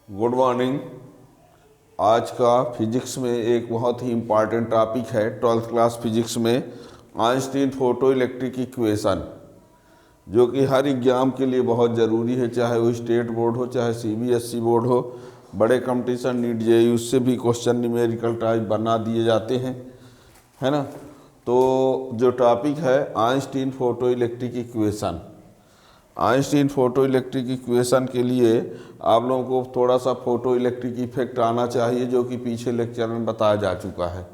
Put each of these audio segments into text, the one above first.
Good morning. आज का physics में एक बहुत ही इम्पॉर्टेंट टॉपिक है 12th क्लास फिजिक्स में आइंस्टीन फोटो इलेक्ट्रिक इक्वेशन, जो कि हर एग्जाम के लिए बहुत ज़रूरी है, चाहे वो स्टेट बोर्ड हो चाहे सीबीएसई बोर्ड हो। बड़े कंपटीशन नीट जेईई उससे भी क्वेश्चन न्यूमेरिकल टाइप बना दिए जाते हैं, है ना। तो जो टॉपिक है Einstein photo electric equation. Einstein photo electric equation के लिए आप लोगों को थोड़ा सा फोटो इलेक्ट्रिक इफेक्ट आना चाहिए, जो कि पीछे लेक्चर में बताया जा चुका है,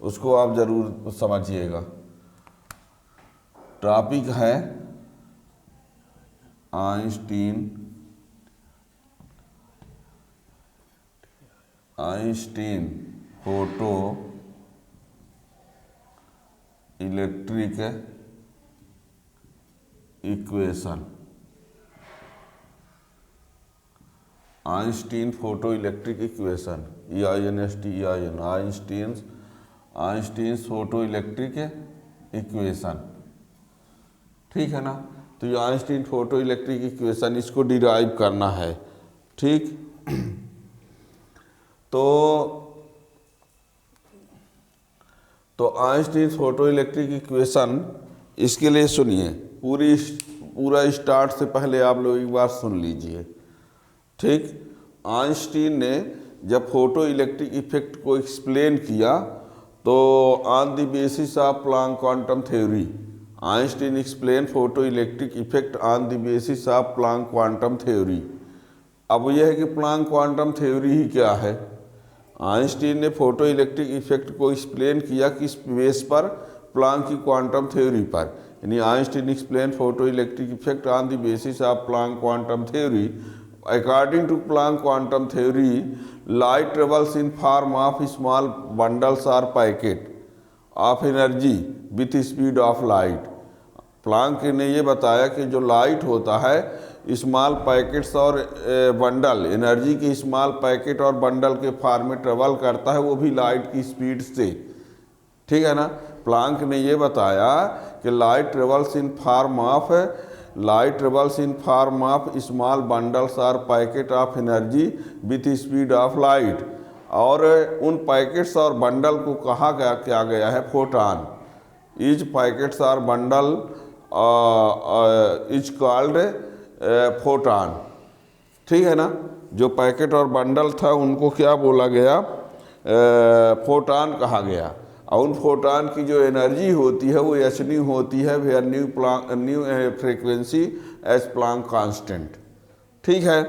उसको आप ज़रूर समझिएगा। टॉपिक है Einstein photo electric equation. Einstein photo electric equation, EINSTEIN, Einstein photo electric equation, ठीक है ना। तो ये आइंस्टीन फोटो इलेक्ट्रिक इक्वेशन, इसको डिराइव करना है, ठीक। तो आइंस्टीन फोटो इलेक्ट्रिक इक्वेशन, इसके लिए सुनिए, पूरा स्टार्ट से पहले आप लोग एक बार सुन लीजिए, ठीक। आइंस्टीन ने जब फोटो इलेक्ट्रिक इफेक्ट को एक्सप्लेन किया तो on the basis of Planck quantum theory, Einstein explain photo electric effect on the basis of Planck quantum theory. अब यह है कि प्लैंक क्वांटम थ्योरी ही क्या है। आइंस्टीन ने फोटो इलेक्ट्रिक इफेक्ट को एक्सप्लेन किया किस बेस पर, प्लैंक की क्वांटम थ्योरी पर, यानी Einstein explain photo electric effect on the basis of Planck quantum theory. According to Planck quantum theory, light travels in form of small bundles और packet of energy with speed of light. Planck ने ये बताया कि जो light होता है, small packets और bundle, energy के स्मॉल पैकेट और बंडल के फॉर्म में ट्रेवल करता है, वो भी लाइट की स्पीड से, ठीक है ना। प्लैंक ने ये बताया कि light travels in form of small bundles और packet of energy with speed of light, और उन पैकेट्स और बंडल को कहा क्या गया है, फोटॉन। ईच पैकेट्स और बंडल इज कॉल्ड फोटॉन, ठीक है ना। जो पैकेट और बंडल था उनको क्या बोला गया, फोटॉन कहा गया। और उन फोटॉन की जो एनर्जी होती है वो h होती है, where nu frequency as Planck constant, ठीक है।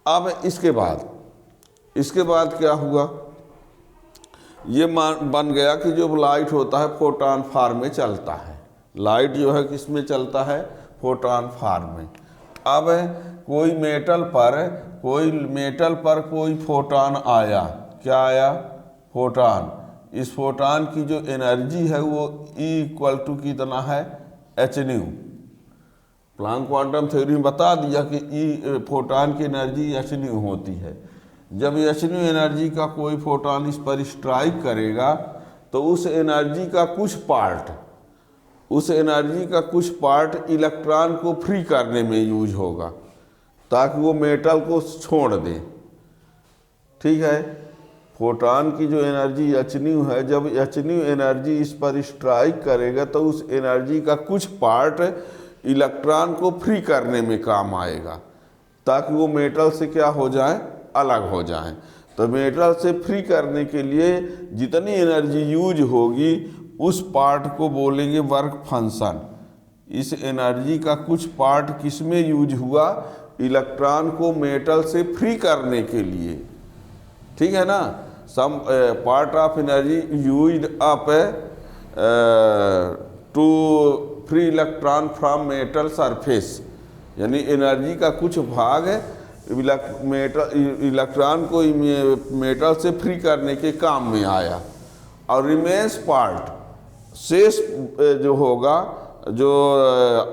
अब इसके बाद क्या हुआ, ये बन गया कि जो लाइट होता है फोटॉन फॉर्म में चलता है। लाइट जो है किस में चलता है, फोटॉन फॉर्म में। अब कोई मेटल पर कोई फोटॉन आया, क्या आया, फोटॉन। इस फोटॉन की जो एनर्जी है वो E = कितना है, h। प्लैंक क्वांटम थ्योरी में बता दिया कि फोटॉन की एनर्जी h होती है। जब h एनर्जी का कोई फोटॉन इस पर स्ट्राइक करेगा तो उस एनर्जी का कुछ पार्ट इलेक्ट्रॉन को फ्री करने में यूज होगा, ताकि वो मेटल को छोड़ दे, ठीक है। फोटॉन की जो एनर्जी h है, जब h एनर्जी इस पर स्ट्राइक करेगा तो उस एनर्जी का कुछ पार्ट इलेक्ट्रॉन को फ्री करने में काम आएगा, ताकि वो मेटल से क्या हो जाए, अलग हो जाए। तो मेटल से फ्री करने के लिए जितनी एनर्जी यूज होगी उस पार्ट को बोलेंगे वर्क फंक्शन। इस एनर्जी का कुछ पार्ट किस में यूज हुआ, इलेक्ट्रॉन को मेटल से फ्री करने के लिए, ठीक है ना। Some part of energy used up to free electron from metal surface, यानी एनर्जी का कुछ भाग इलेक्ट्रॉन को मेटल से फ्री करने के काम में आया। और रिमेन्स पार्ट, शेष जो होगा, जो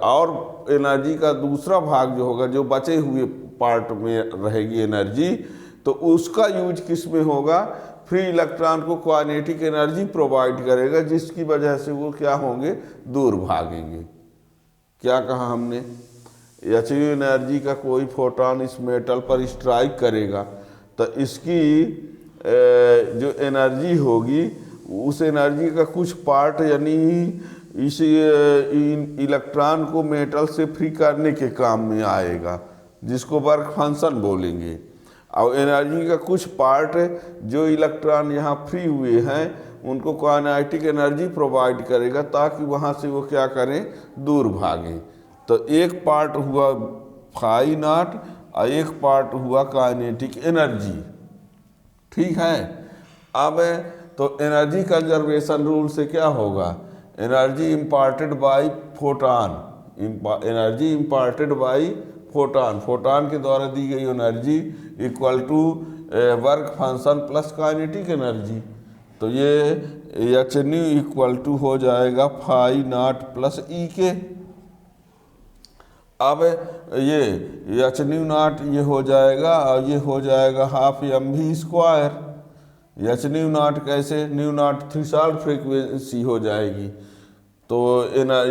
और एनर्जी का दूसरा भाग जो होगा, जो बचे हुए पार्ट में रहेगी एनर्जी, तो उसका यूज किस में होगा, फ्री इलेक्ट्रॉन को काइनेटिक एनर्जी प्रोवाइड करेगा, जिसकी वजह से वो क्या होंगे, दूर भागेंगे। क्या कहा हमने, एच एनर्जी का कोई फोटोन इस मेटल पर स्ट्राइक करेगा तो इसकी जो एनर्जी होगी उस एनर्जी का कुछ पार्ट यानी इस इलेक्ट्रॉन को मेटल से फ्री करने के काम में आएगा, जिसको वर्क फंक्शन बोलेंगे। और एनर्जी का कुछ पार्ट जो इलेक्ट्रॉन यहाँ फ्री हुए हैं उनको काइनेटिक एनर्जी प्रोवाइड करेगा ताकि वहाँ से वो क्या करें, दूर भागें। तो एक पार्ट हुआ फाई नॉट और एक पार्ट हुआ काइनेटिक एनर्जी। ठीक है। अब तो एनर्जी कंजर्वेशन रूल से क्या होगा, energy imparted by photon, energy imparted by photon, photon के द्वारा दी गई energy equal to work function plus kinetic energy. तो ये एच न्यू इक्वल टू हो जाएगा फाई नॉट प्लस ई के। अब ये एच न्यू नॉट ये हो जाएगा और ये हो जाएगा half m v square. H nu nought कैसे, न्यू नॉट थ्रेशोल्ड फ्रीक्वेंसी हो जाएगी। तो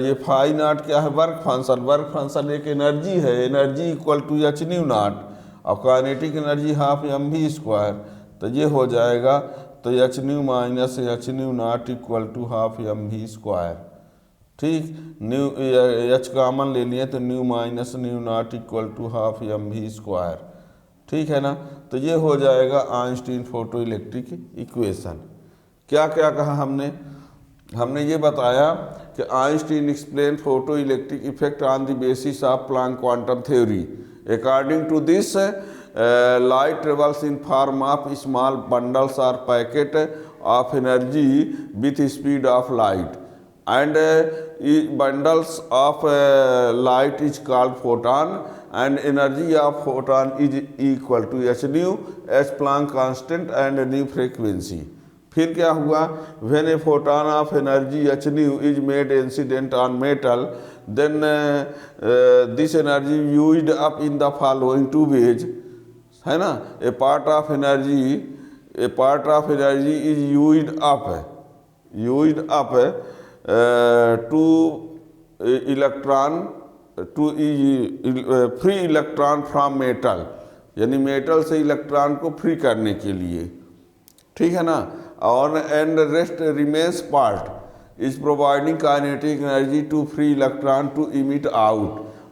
ये फाई नॉट क्या है, वर्क फंक्शन, वर्क फंक्शन एक एनर्जी है, energy equal to h nu nought और kinetic energy half m v square. तो ये हो जाएगा तो h nu minus h nu not equal to half m v square. ठीक, न्यू एच कॉमन ले लिए तो nu minus nu not equal to half m v square. ठीक है ना। तो ये हो जाएगा आइंस्टीन फोटो इलेक्ट्रिक इक्वेशन। क्या क्या कहा हमने ये बताया कि Einstein explain photo electric effect on the basis of Planck quantum theory. According to this light travels in form of small bundles or packet of energy with speed of light, and bundles of light is called photon, and energy of photon is equal to h nu as Planck constant and new frequency। फिर क्या हुआ, when a photon of energy h nu is made incident on metal, then this energy used up in the following two ways, है ना। A part of energy is used up to electron to free electron from metal, यानी metal से electron को free करने के लिए। ठीक है ना। और and rest remains part is providing kinetic energy to free electron to emit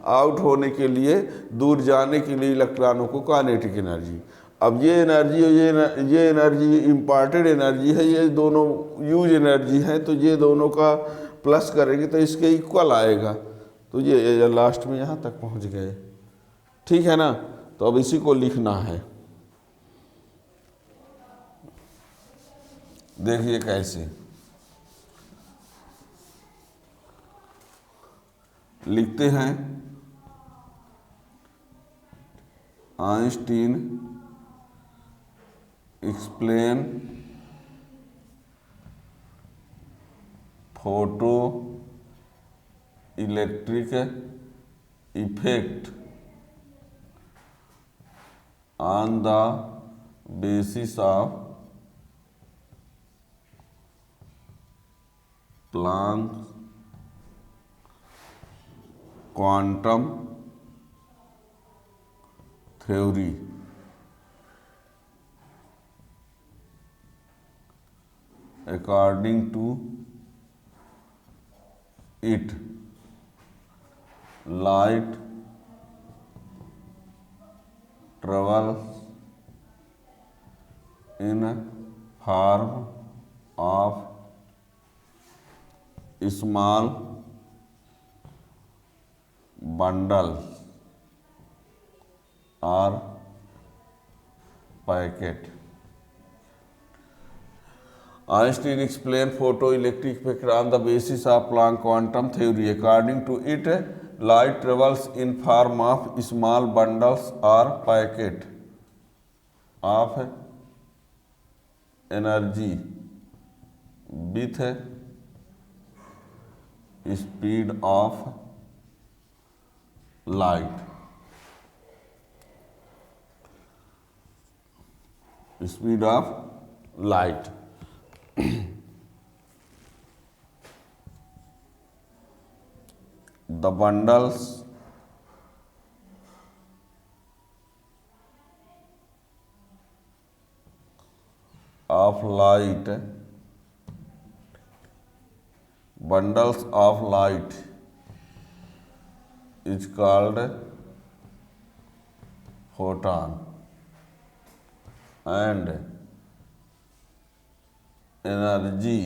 out होने के लिए, दूर जाने के लिए इलेक्ट्रॉनों को काइनेटिक एनर्जी। अब ये एनर्जी ये एनर्जी इम्पार्टेड एनर्जी है, ये दोनों यूज एनर्जी हैं, तो ये दोनों का प्लस करेंगे तो इसके इक्वल आएगा। तो ये लास्ट में यहाँ तक पहुँच गए। ठीक है ना। तो अब इसी को लिखना है। देखिए कैसे लिखते हैं। Einstein explain photo electric effect on the basis of Planck quantum theory. According to it, light travels in form of small bundles or packet। Einstein explained photoelectric effect on the basis of Planck quantum theory. According to it, light travels in form of small bundles or packet of energy with speed of light। Speed of light। The bundles of light, bundles of light is called photon, and energy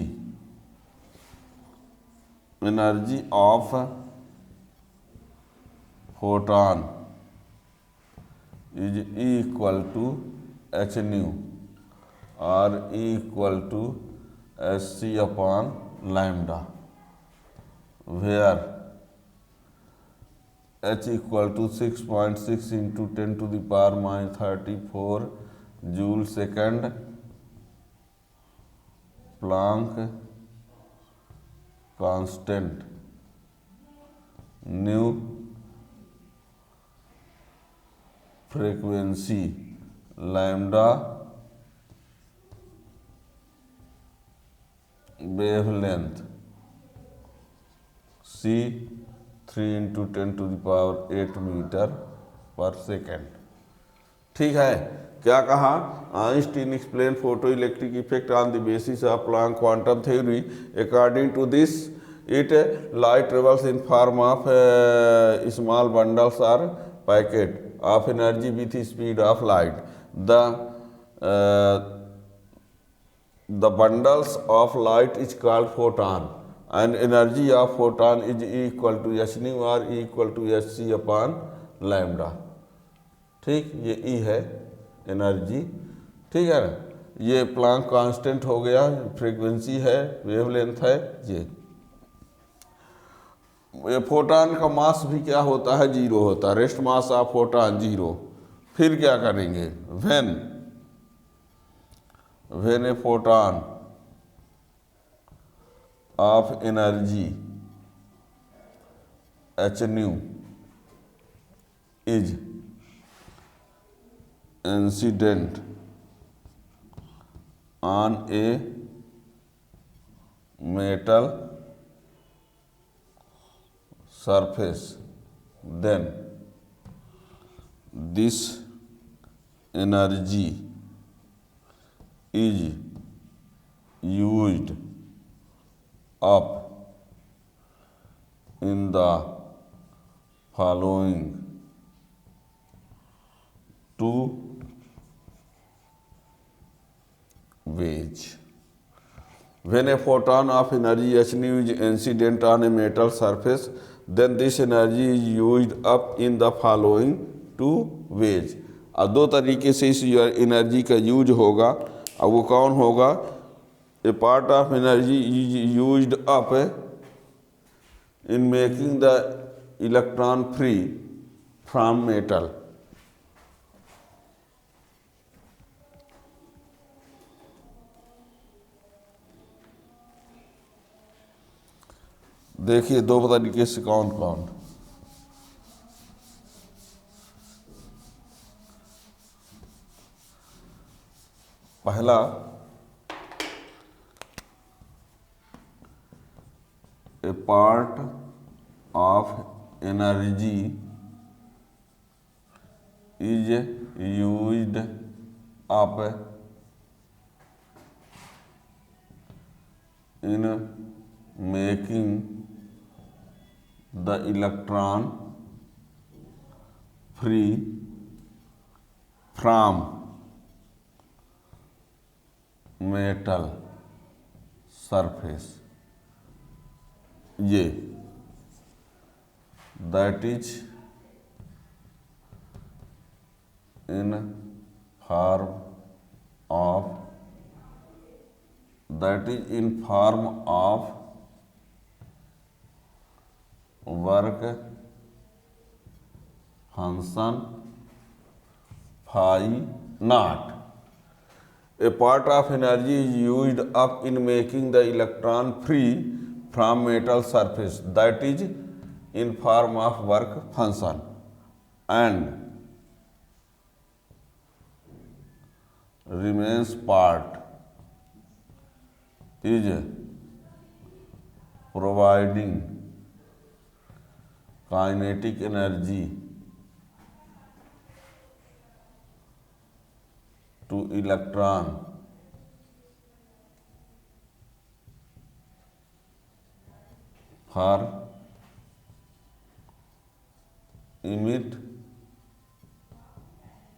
of photon is equal to h nu, or equal to hc upon lambda, where h equal to 6.6 into 10 to the power minus 34 joule second Planck constant, nu frequency, lambda wavelength, c 3 into 10 to the power 8 metre पर second. ठीक है, क्या कहा? Einstein explain photo electric effect on the basis of Planck quantum theory. According to this it light travels in form of small bundles or packet of energy with speed of light. The bundles of light is called photon, and energy of photon is equal to h nu or equal to hc upon lambda। ठीक, ये E है energy, ठीक है ना। ये Planck constant हो गया, frequency है, वेवलेंथ है ये फोटॉन का मास भी क्या होता है? जीरो होता है। Rest mass of photon zero. फिर क्या करेंगे? When A photon of energy h nu is incident on a metal surface, then this energy is used up in the following two ways. When a photon of energy h nu is incident on a metal surface, then this energy is used up in the following two ways। अब दो तरीके से इस energy का use होगा। अब वो कौन होगा? A part of energy is used up in making the electron free from metal. देखिए दो तरीके से कौन कौन। पहला, a part of energy is used up in making the electron free from metal surface। ये that is in form of work function phi naught। A part of energy is used up in making the electron free from metal surface, that is in form of work function, and remains part is providing kinetic energy to electron for emit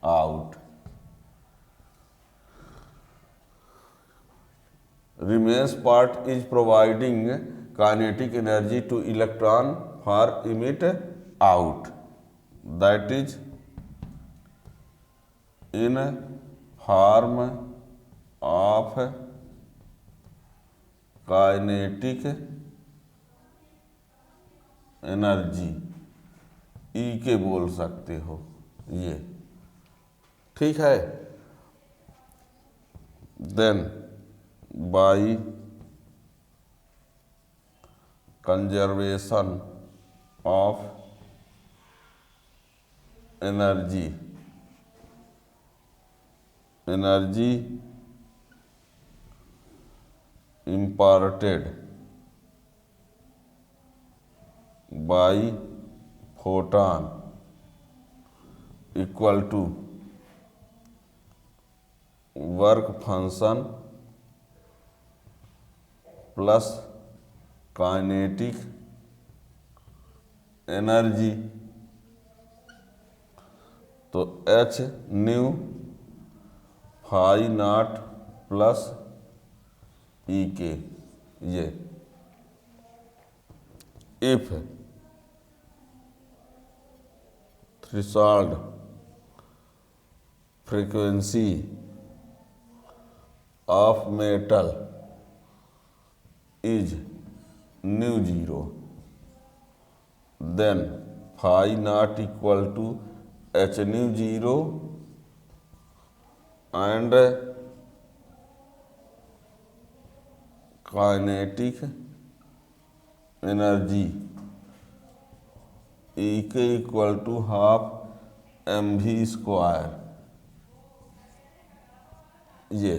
out, remains part is providing kinetic energy to electron for emit out, that is in form of kinetic energy, E K बोल सकते हो ये, ठीक है। Then by conservation of energy, energy imparted by photon equal to work function plus kinetic energy, तो h nu phi nought plus e k, ये if threshold frequency of metal is nu zero, then phi nought equal to h nu zero and kinetic energy e k equal to half m v square, ये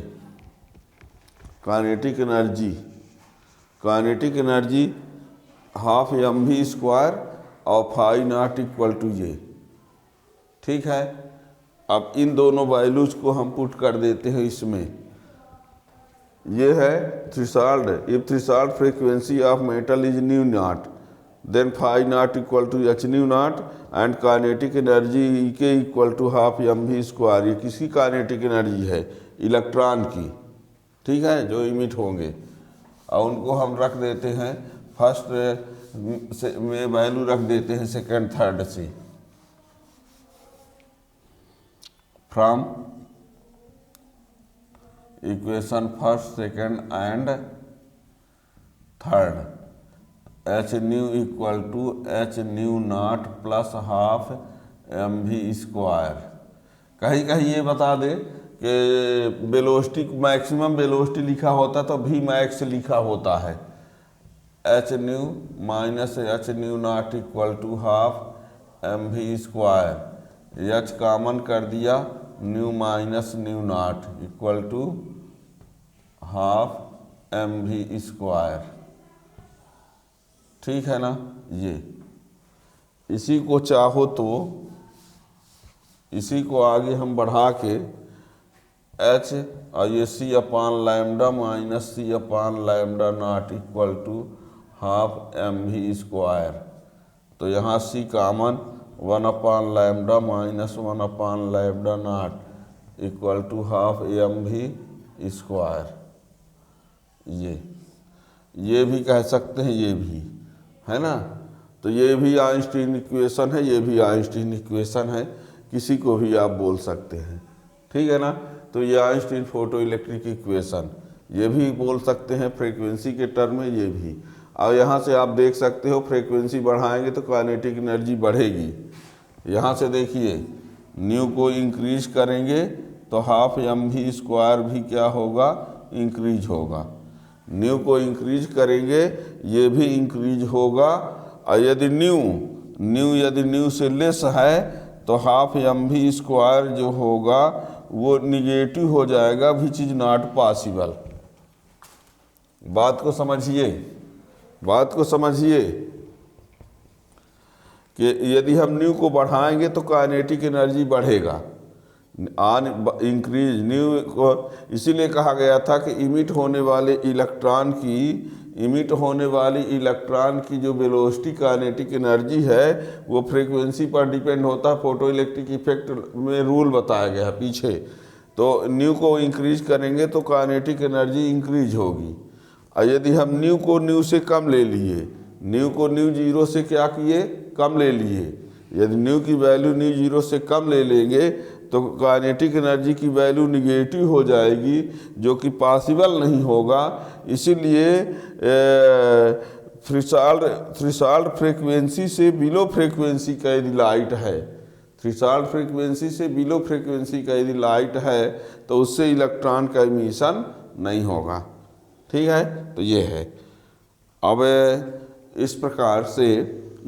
kinetic energy half m v square और phi nought equal to ये, ठीक है। अब इन दोनों values को हम put कर देते हैं इसमें, ये है threshold, if threshold frequency of metal is nu nought then phi nought equal to h nu nought and kinetic energy e k equal to half m v square, ये किसकी काइनेटिक एनर्जी है? Electron की, ठीक है, जो emit होंगे। और उनको हम रख देते हैं फर्स्ट में वैल्यू रख देते हैं सेकंड थर्ड से, from equation first second and third, h nu equal to h nu not plus half m v square. कहीं कहीं ये बता दे कि वेलोसिटी मैक्सिमम वेलोसिटी लिखा होता तो भी मैक्स लिखा होता है, h nu minus h nu not equal to half m v square, h common कर दिया, nu minus nu not equal to half m v square, ठीक है ना। ये इसी को चाहो तो इसी को आगे हम बढ़ा के एच और ये c upon lambda minus c upon lambda nought equal to half m v square, तो यहाँ c common, one upon lambda minus one upon lambda nought equal to half m v square, ये भी कह सकते हैं, ये भी है ना। तो ये भी आइंस्टीन इक्वेशन है, ये भी आइंस्टीन इक्वेशन है, किसी को भी आप बोल सकते हैं, ठीक है ना। तो ये आइंस्टीन फोटो इलेक्ट्रिक इक्वेशन, ये भी बोल सकते हैं फ्रीक्वेंसी के टर्म में, ये भी। और यहाँ से आप देख सकते हो फ्रीक्वेंसी बढ़ाएंगे तो काइनेटिक एनर्जी बढ़ेगी। यहाँ से देखिए न्यू को इंक्रीज करेंगे तो हाफ एम वी स्क्वायर भी क्या होगा? इंक्रीज होगा। न्यू को इंक्रीज करेंगे ये भी इंक्रीज होगा, और यदि न्यू से लेस है तो हाफ एम वी स्क्वायर जो होगा वो निगेटिव हो जाएगा, विच इज नॉट पॉसिबल। बात को समझिए कि यदि हम न्यू को बढ़ाएंगे तो काइनेटिक एनर्जी बढ़ेगा, ऑन इंक्रीज न्यू को इसीलिए कहा गया था कि इमिट होने वाली इलेक्ट्रॉन की जो वेलोसिटी काइनेटिक एनर्जी है वो फ्रीक्वेंसी पर डिपेंड होता है। फोटो इलेक्ट्रिक इफेक्ट में रूल बताया गया है पीछे। तो न्यू को इंक्रीज करेंगे तो काइनेटिक एनर्जी इंक्रीज होगी। और यदि हम न्यू को न्यू से कम ले लिए, न्यू को न्यू जीरो से क्या किए, कम ले लिए, यदि न्यू की वैल्यू न्यू जीरो से कम ले लेंगे तो काइनेटिक एनर्जी की वैल्यू निगेटिव हो जाएगी, जो कि पॉसिबल नहीं होगा। इसीलिए थ्रेशोल्ड फ्रीक्वेंसी से बिलो फ्रीक्वेंसी का यदि लाइट है, थ्रेशोल्ड फ्रीक्वेंसी से बिलो फ्रीक्वेंसी का यदि लाइट है तो उससे इलेक्ट्रॉन का इमिशन नहीं होगा। ठीक है, तो ये है। अब इस प्रकार से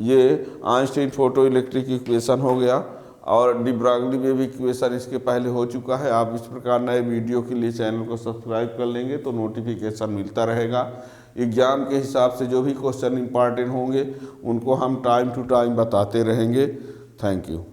ये आइंस्टीन फोटो इलेक्ट्रिक इक्वेशन हो गया और डी ब्रॉगली वेव इक्वेशन इसके पहले हो चुका है। आप इस प्रकार नए वीडियो के लिए चैनल को सब्सक्राइब कर लेंगे तो नोटिफिकेशन मिलता रहेगा। एग्ज़ाम के हिसाब से जो भी क्वेश्चन इंपॉर्टेंट होंगे उनको हम टाइम टू टाइम बताते रहेंगे। Thank you.